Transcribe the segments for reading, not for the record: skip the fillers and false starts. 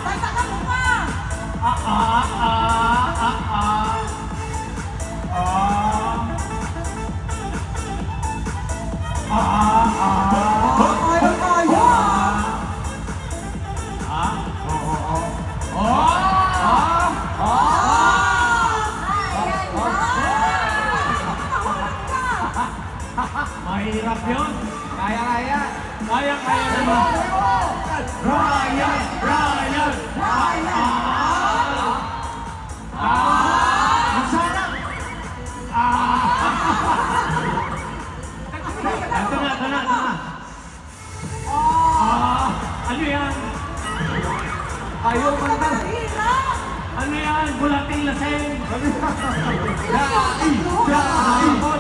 Basta ka mo pa! Mahirap yun. Kaya. Kaya naman. Ryan! Masarap! Ito na. Ano yan? Ayaw manda. Ano yan? Bulating laseng.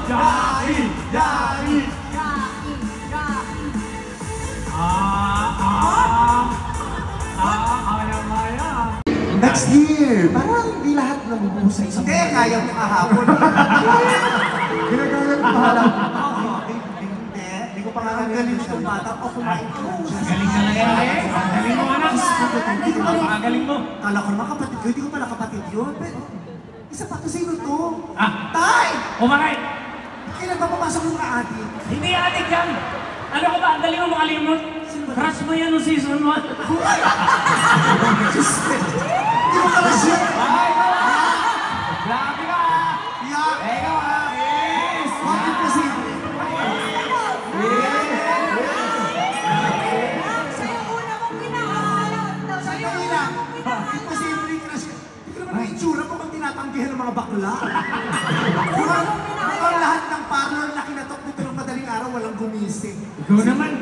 Jai! Kaya. Next year! Parang hindi lahat nabubuhusay sa Hindi, kaya mo kahapon. Ginagaya ko pahalang. Hindi ko pa nga galing itong bata o kumain ko. Galing ka lang yan. Galing mo anak. Galing mo. Kala ko naman kapatid ko, hindi ko pala kapatid yun. Pero, isa pa to, sino to? Tay! Kumakay! Kailan ba pumasok yung mga adik? Hindi adik yan! Ano ko ba? Ang galing mo makalimot. Crush mo yan noong season 1. Hindi mo pala siya. Grabe ka! Ikaw ha? Yes! What imposible? Siya yung una mong pinahanap. Sa'yo lang. Imposible yung crush. Hindi ko naman may itsura po kung tinatanggihan ng mga bakla. Mukhang lahat ng parlor na kinatok dito ng madaling araw, walang gumising. Ikaw naman.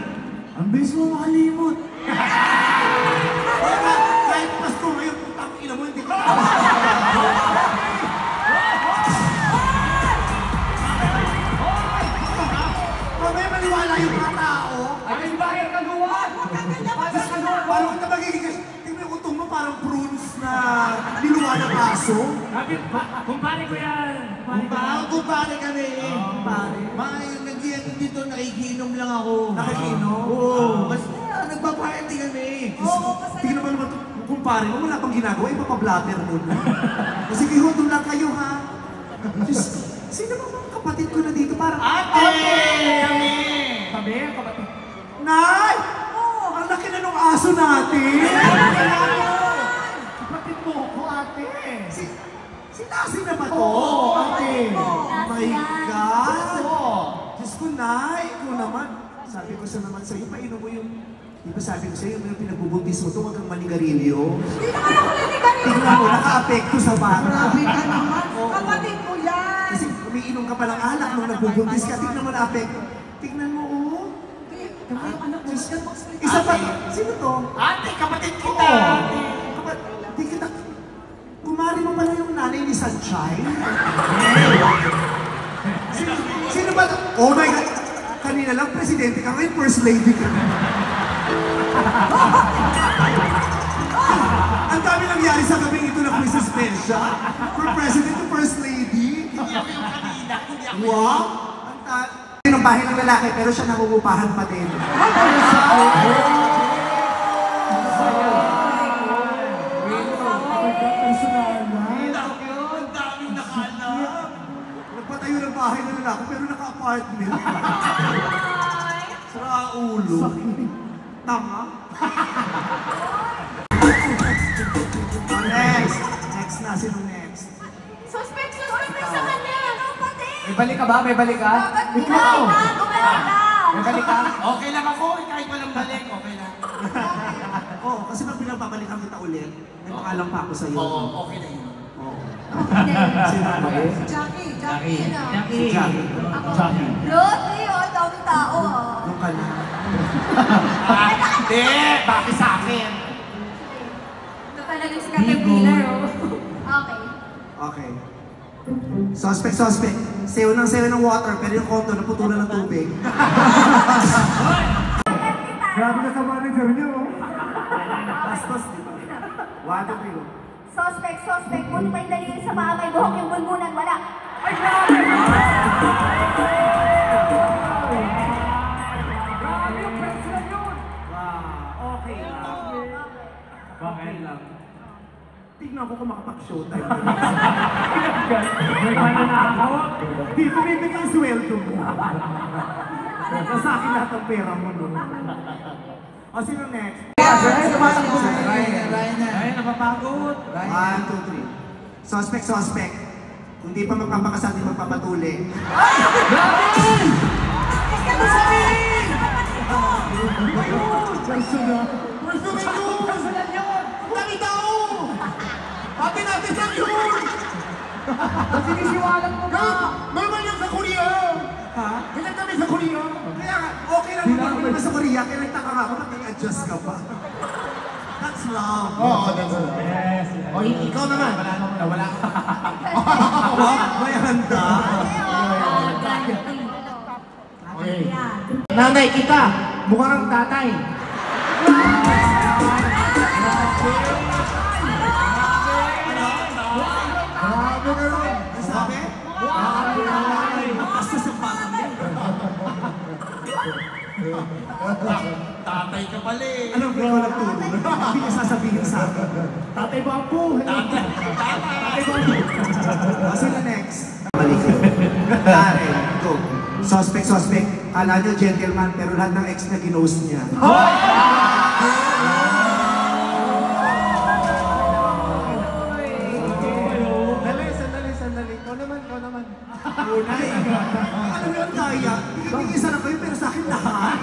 Ang bilis mo makalimot. Kahit Pasko ngayon, putang ina mo, hindi ko mamaya maniwala yung mga tao. Ay, yung bayar kaguan! Parang kung magiging kasi, tingnan yung utong mo parang prunes na niluwa ng aso. Kumpare ko yan. Kumpare kami. Mga yung nag-iyan dito, nakikinom lang ako. Nakikinom? Oo. Basta nagpa-party kami. Tingnan mo naman ito, kumpare mo, wala pang ginagawa, ipapablatter mo na. Kasi doon lang kayo ha. Diyos, sino ba mga kapatid ko na dito? Parang, Ate! Kami! Kapatid. Nay! Ang laki na nung aso natin! Kapatid mo ako, ate! Si Lassie na ba to? Oo, ate! Oh my God! Oo! Diyos ko, Nay! Ikaw naman. Sabi ko sa naman sa'yo, painom mo yung... Di ba sabi ko sa'yo, yung pinagbubuntis mo ito, huwag kang manigarilyo. Hindi naman ako nanigarilyo. Tingnan mo, naka-apekto sa bata. Grabe ka naman. Kapatid mo yan. Kasi umiinom ka pa ng alak nung nagbubuntis ka, tingnan mo na-apekto. Tingnan mo, oh. Yung anak mo. Isa pa, sino to? Ate, kapatid kita! Di kita... Kumari mo pala yung nanay ni Sunshine? Sino ba to? Oh my God! Kanina lang presidente ka, ngayon first lady ka. Ang dami nangyari sa gabing ito na quiz special. From president to first lady. Hindi ako yung kanina, hindi ako Wow! Ang ng bahay ng lalaki, pero siya nangungupahan pa din. Ang daming nakalap. Nagpatayo ng bahay ng lalaki, pero naka-apartment. Sara ulo. Tama. Next. Next na. Sino next? Suspect sa kanya. Kapatid. May balik ka ba? May balik ka? Ikaw. May balik ka? Okay lang ako, kahit walang balik, okay lang. Oo, kasi pag pinapabalikan kita ulit, may pangalan pa ako sa'yo. Oo, okay na yun. Oo. Sino ba eh? Jackie. Jackie. Si Jackie. Loti, ang daming tao. Yung ka na. Hindi, bakit sa akin? Ito talagang si Caterpillar, oh. Okay. Okay. Suspect. Sayo ng water, pero yung kondo naputulan ng tubig. Grabe na sa manager niyo. Bastos, di ba? 1, 2, 3. Suspect. Buti pa yung daliri sa paa, may buhok yung bunbunan, wala. Ay, grabe! dito, bibigay yung sweldo mo. Nasa akin lahat ng pera mo, no? O, sino next? Ryan na. Ay, napapagod. 1, 2, 3. Suspect. Kung di pa magpapakasal, di magpapatuli. Kasulan yun! Dami tao! Happy natin lang yun! Sinisiwalan mo ba? Normal yan sa Korea! Ha? Ganyan kami sa Korea! Kaya nga, okay lang naman sa Korea, kaya nagtaka nga ako, mag-adjust ka pa. That's love. Oo, that's all. Yes. O, ikaw naman. Wala ka. May handa. Okay. Nanay kita, mukha kang tatay. Grabe ka rin. Ano sabi? Basta sa batang yan. Tatay ka pala eh. Alam ko ikaw nagturo. Hindi niya sasabihin sa akin. Tatay Bambu. Tatay Bambu. Sino next? Balik ko. Tare, go. Suspect. Kala niyo gentleman, pero lahat ng ex na ginost niya. Sandali. Ikaw naman. Unay. Alam mo yun, Daya? Hindi isa na kayo, pero sa akin lahat.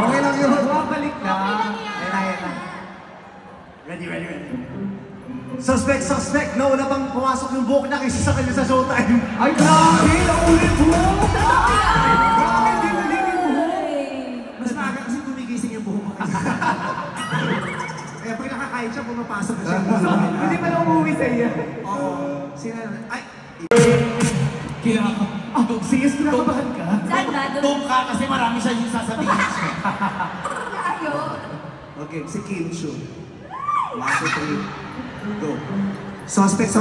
Okay lang yun. Balik na. Ready. Suspect. Nauna bang pumasok yung buhok na kaysa sa kanya sa showtime? Ay, grabe! Naulit mo! Grabe, hindi malilim yung buhok. Mas maaga kasi gumigising yung buhok. Kaya pag nakakain siya, pumapasok na siya. Hindi pa lang umuwi sa iyo. Oo. Sino? Ay! Sige, kinakabahan ka? Saan ba? Tom ka kasi marami siya yung sasabihin. Tayo. Okay, si Kim Chu. 1, 2, 3. Go. Suspect.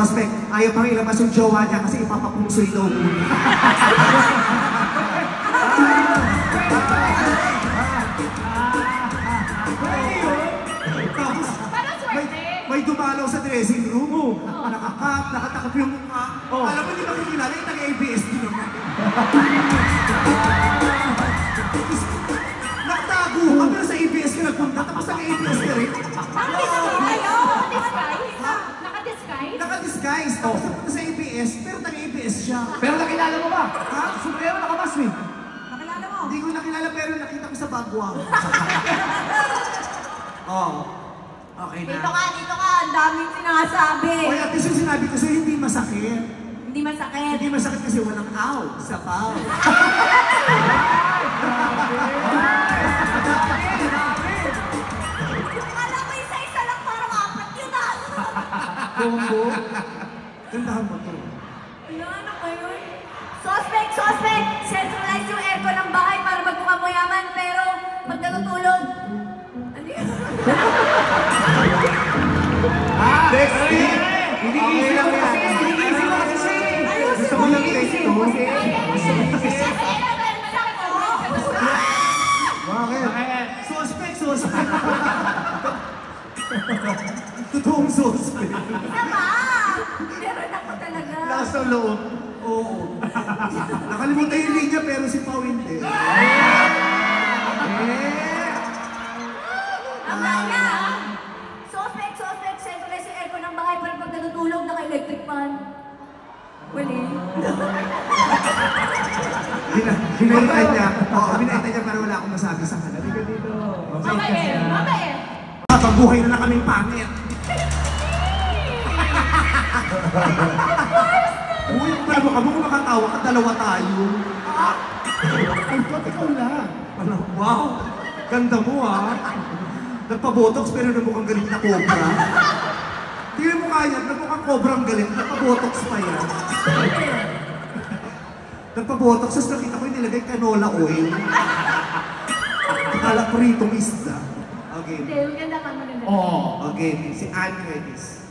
Ayaw pang ilabas yung jowa niya kasi ipapapungsoy daw muna. Tapos, may dumalaw sa dressing room. Nakatakap yung mukha. Alam mo, hindi makikilala yung taga-ABS din naman. Nakatago ka, pero sa ABS ka nagpunta, tapos taga-ABS ka rin. Naka-disguise. Tapos napunta sa ABS, pero taga-ABS siya. Pero nakilala mo ba? Ha? Supremo nakamas eh. Nakilala mo? Hindi ko nakilala, pero nakita ko sa bagwang. Okay na. Dito ka. Ang daming sinasabi. Oy, at least yung sinabi ko sa'yo, hindi masakit. Hindi masakit. Hindi masakit kasi walang aw, sapaw. Akala ko isa-isa lang parang apat yun ah. Combo. Gandahan mo to. Ano kayo? Suspect! Centralize yung aircon ng bahay para magmukhang mayaman, pero pag natutulog, ano yun? Dexty! Hindi easy lang mo kasi. yan. Hindi easy mo kasi. Gusto mo lang text to? Bakit? Suspect. Totoong suspect. Isa pa! Meron ako talaga. Lakas ng loob. Oo. Nakalimutan yung linya pero si Pao hindi. Tama na! Suspect! Centralize yung aircon ng bahay para pag natutulog, naka-electric fan. Wali. Hinahintay niya. Oo, hinahintay niya pero wala akong masabi sa kanila. Mabait! Pabuhay na kaming pangit. Uy, pala mo kamo kung makatawa ka, dalawa tayo. Ay, ba't ikaw lang? Ano, wow, ganda mo ah. Nagpa-botox pero namukhang galit na cobra. Tingnan mo kanya, namukhang cobrang galit, nagpa-botox pa yan. Nagpa-botox, tapos nakita ko yung nilagay canola oil. Akala ko ritong isda. Okay. Hindi, maganda ka, maganda. Okay, si Anne Redis.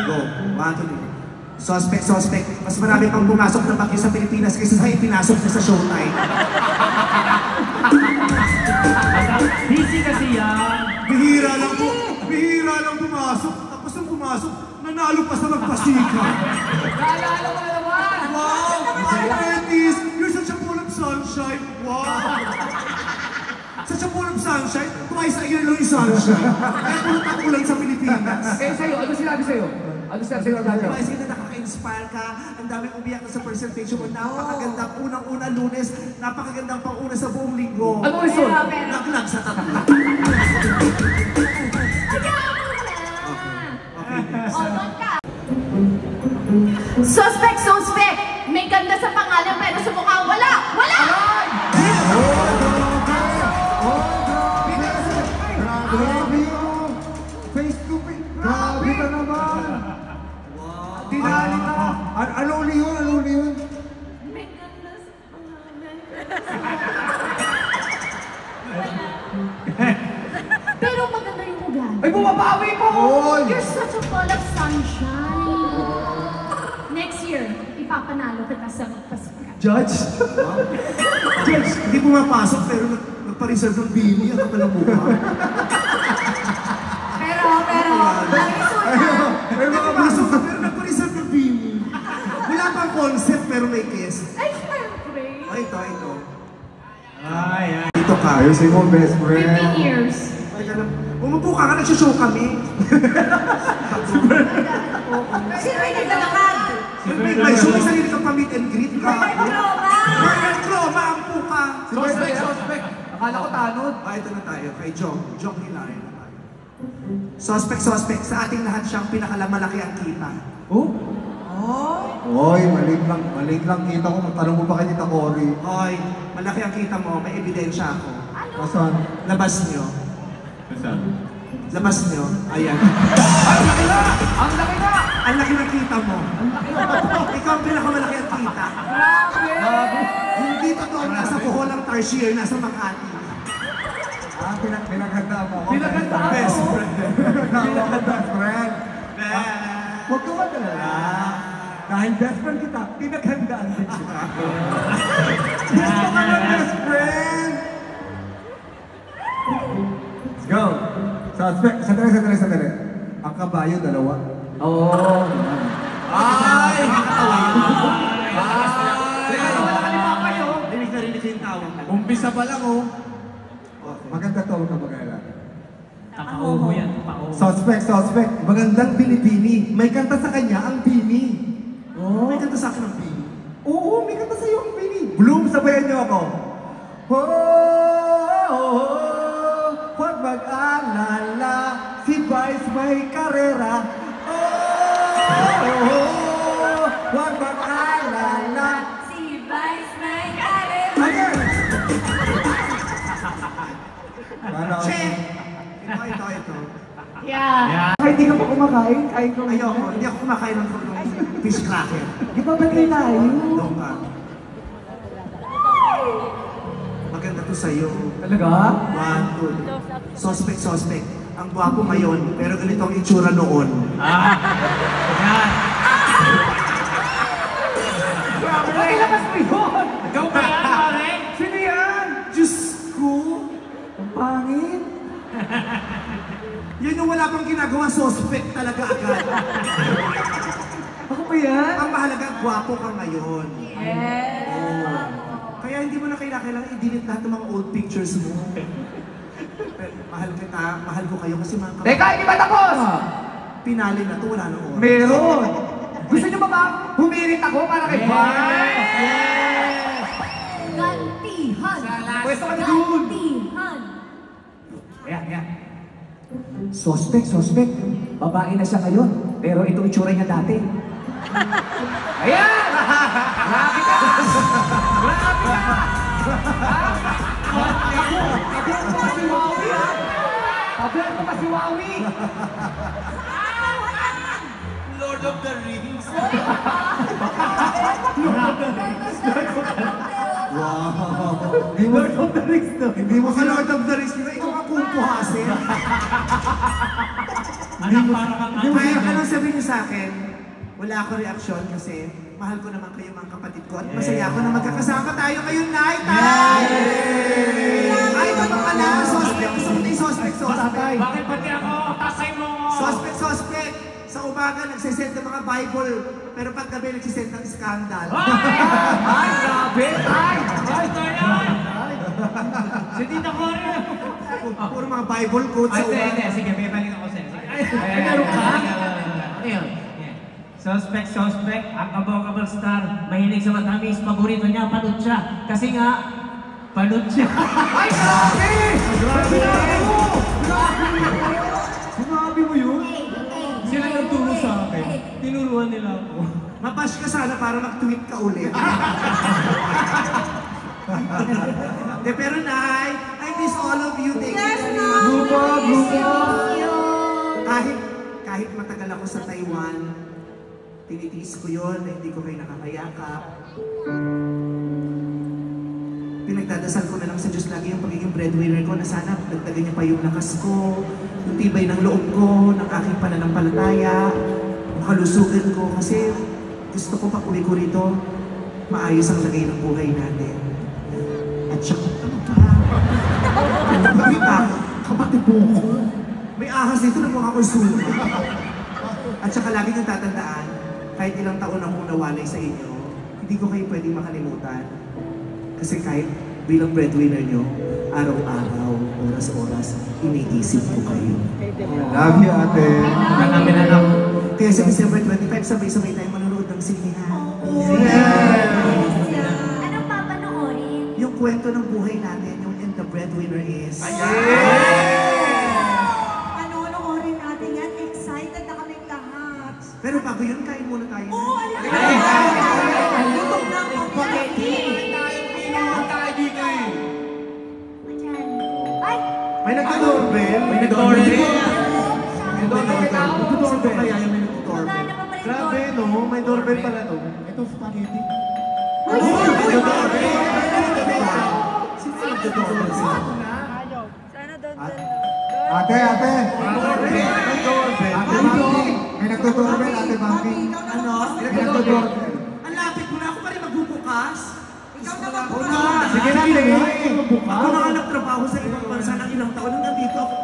Go. 1, 2, 3. Suspect. Mas marami pang pumasok na bagyo sa Pilipinas kaysa sa ipinasok niya sa showtime. Busy kasi yan. Bihira lang pumasok. Tapos nung pumasok, nanalo pa sa magpasika. Naalala mo na naman. Wow! sunshine. Wow! Such a full of sunshine. Twice a year lang yung sunshine. Kaya puro tagulan sa Pilipinas. Eh sa'yo, ano sinabi sa'yo? Ano sinabi sa'yo, Orlando? Diba, sige na nakaka-inspire ka. Ang daming umiyak na sa presentation mo. Napakagandang unang-una Lunes. Napakagandang pang-una sa buong linggo. Ano result? Pero, Naglag sa tatlo. O, doon ka. Suspect, suspect! May ganda sa pangalan pero sa mukha wala! Wala! Grabe yun! Face to face! Grabe ka naman! Tinali ka! Ano uli yun? Ano uli yun? May ganda sa pangalan. Pero maganda yung ugali. Ay, bumabawi po! You're such a ball of sunshine. Next year, ipapanalo kita sa magpasikat. Judge? Judge, hindi pumapasok pero nagpa-reserve ng bini. Ang kapal ng mukha. Pero, ang resulta, Pero nakapasok ka pero nagpa-reserve ng bini. Wala pang concept pero may kiss. ay, syempre. Ay, ito. Ay, ay. Dito ka. Ayusin mo, best 15 years. Ay, ganun. Umupo ka, nagsushow kami. Sino yung naglalakad? May show, may sarili kang pa-meet and greet ka. Roma! Royal Croma, ampo ka. Suspect! Akala ko tanod. Ito na tayo, kay Jong Hilario na tayo. Suspect, sa ating lahat siyang pinakalamalaki ang kita. Oh? Oy, maliit lang kita ko. Magtanong mo pa kay Tita Cory. Hoy, malaki ang kita mo, may ebidensya ako. Nasaan? Labas nyo. Labas nyo. Ayan. Ang laki na! Ang laki na! Ang laki ng kita mo. Ikaw ang pinakamalaki ang kita. Hindi totoo na nasa Bohol ang tarsier, nasa Makati. Pinaghanda mo ako. Pinaghanda ako. Best friend. Pinaghanda ako, best friend. Best. Huwag ka magalala. Dahil best friend kita, pinaghandaan din kita. Gusto ka ng best friend! Let's go! Suspect, sandali. Ang kabayo, dalawa. Oo. Ay! Rinig ko yung tawag. Umpisa pa lang, oh. Maganda to, huwag ka mag-alala. Napauho yan, napauho. Suspect. Magandang binibini. May kanta sa kanya ang bini. Oh. May kanta sa akin ng bini. Oo, may kanta sa iyo ang bini. Bloom, sabayan niyo ako. Huwag mag-alala, si Vice may karera. Huwag mag-alala. Si Vice may karera. Ayan! Che! Ito. Yeah. Ay, hindi ka pa kumakain? Kain ko. Ayoko, hindi ako kumakain ng fish cracker. Di ba ba kayo tayo? Doon ka. Maganda to sa'yo. Talaga? One, two. Suspect. Ang gwapo ngayon, pero ganito ang itsura noon. Yan. Pakilabas mo yun! Ikaw ba yan, pare? Sino yan? Diyos ko! Ang pangit. Yan yung wala pang ginagawa, suspect talaga agad. Ako ba yan? Ang mahalaga, gwapo ka ngayon. Yes. Kaya hindi mo na kailangan i-delete lahat ng mga old pictures mo. Pero mahal ko kayo kasi mga kapatid. Teka, hindi ba tapos? Pinali na to, wala na oras. Meron! Gusto niyo ba humirit ako para kay Vice? Gantihan. Pwesto ka na dun. Gantihan. Ayan. Suspect. Babae na siya ngayon, pero ito itsura niya dati. Ayan! Grabe ka! Kabel ko pa si Wawi! Kabel ko pa si Wawi! Lord of the Rings. Lord of the Rings to. Hindi mo si Lord of the Rings, ikaw ang kumpuhasin. Anak, para kang Kaya anong sabihin niyo sa akin? Wala ako reaksyon kasi mahal ko naman kayo mga kapatid ko at masaya ako na magkakasama tayo ngayong night time! Ay, totoo ka na! Suspect! Bakit pati ako? Tasay mo! Suspect! Sa umaga nagsisend ng mga Bible, pero paggabi nagsisend ng scandal. Ay, grabe! Ay! Ay, Si Tita Cory. Puro mga Bible quotes Ay, sa uwan. hindi. Sige, may balik ako sa'yo. Sige. Ay, meron ka? Ano yun? Suspect, ang kabog-kabog star, mahilig sa matamis, paborito niya, panot siya. Kasi nga, panot siya. Ay, grabe! Grabe mo! Sinabi mo yun? Sila nagturo sa akin. Tinuruan nila ako. Mapash ka sana para mag-tweet ka ulit. De, pero Nay, I miss all of you. Thank Yes, you very no. much. Grupo, grupo. Kahit matagal ako sa Taiwan, tinitiis ko yun, na hindi ko kayo nakakayakap. Pinagdadasal ko na lang sa Diyos lagi yung pagiging breadwinner ko na sana dagdagan niya pa yung lakas ko, yung tibay ng loob ko, ng aking pananampalataya, yung kalusugan ko. Kasi gusto ko pag uwi ko rito, maayos ang lagay ng buhay natin. At saka, ano pa? May ahas. Kapatid mo ko. May ahas dito na mukha ko'y suma. At saka lagi niyong tatandaan, kahit ilang taon akong nawalay sa inyo, hindi ko kayo pwedeng makalimutan. Kasi kahit bilang breadwinner niyo, araw-araw, oras-oras, iniisip ko kayo. Love you, ate. Namin anak. Kaya sa December 25, sabay-sabay tayo manonood ng sine, ha? Anong papanoorin? Yung kwento ng buhay natin, yung And the Breadwinner Is. Panonoorin natin yan. Excited na kaming lahat. Pero bago yun, kain muna tayo. Oo, alam mo. Gutom na ako. Spaghetti. tayo dito eh. Ay! May nagka-doorbell? May nag-order. May doorbell kaya yung may nag-doorbell. Magana pa pa rin Grabe, no? May doorbell pala, no? Ito, spaghetti. Uy! Sino yung nag-doorbell sila? Ate, ate! May doorbell. Ate Bambi! May nagdo-doorbell, ate Bambi. Ano? May nagdo-doorbell. Ang lapit mo na ako pa rin magbubukas. Ikaw na Ako magbukas. na. Sige na, tingnan. Ako nakahanap trabaho sa ibang bansa ng ilang taon nung nandito ako.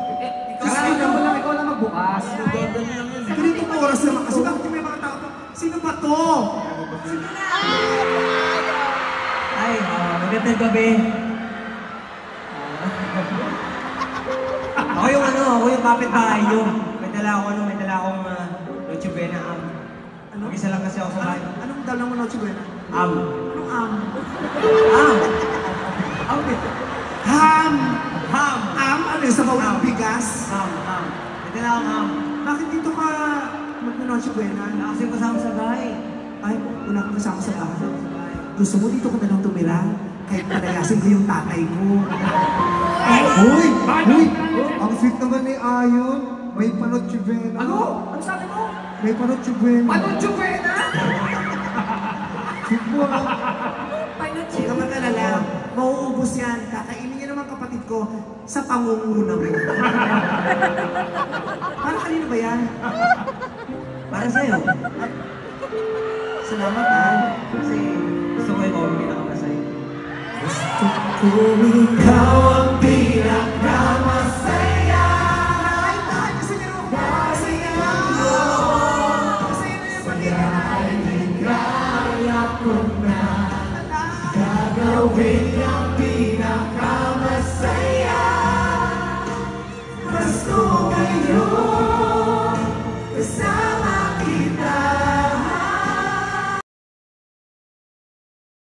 ikaw lang magbukas. Ganitong oras naman kasi bakit may mga tao pa, sino ba to? Ay, magandang gabi. Ako yung kapitbahay nyo. May dala akong Noche Buena am. Mag-isa lang kasi ako sa bahay. Anong dala mo, Noche Buena? Am. Anong am? Am. Ham! Ham. Am? Ano yung sabaw ng bigas? Ham. May dala akong ham. Bakit dito ka mag-Noche Buena? Wala kasi kasama sa bahay. Ay, wala kang kasama sa bahay. Gusto mo dito ka na lang tumira? Kahit palayasin ko yung tatay mo. Uy! Uy! Ang sweet naman ni Ayon. May Noche Buena. Ano sabi mo? May Noche Buena. Noche Buena? Sweet mo, ah. Huwag ka mag-alala. Mauubos yan. Kakainin niya naman kapatid ko sa pangunguna mo. Para kanino ba yan? Para sa'yo. Salamat, ha? Kasi gusto ko yung pinakamasaya. Kung ikaw ang pinakamasaya. Ay, tahan kasi meron akong masaya. Masaya na yung pagkakain. Kaya ko na gagawin ang pinakamasaya.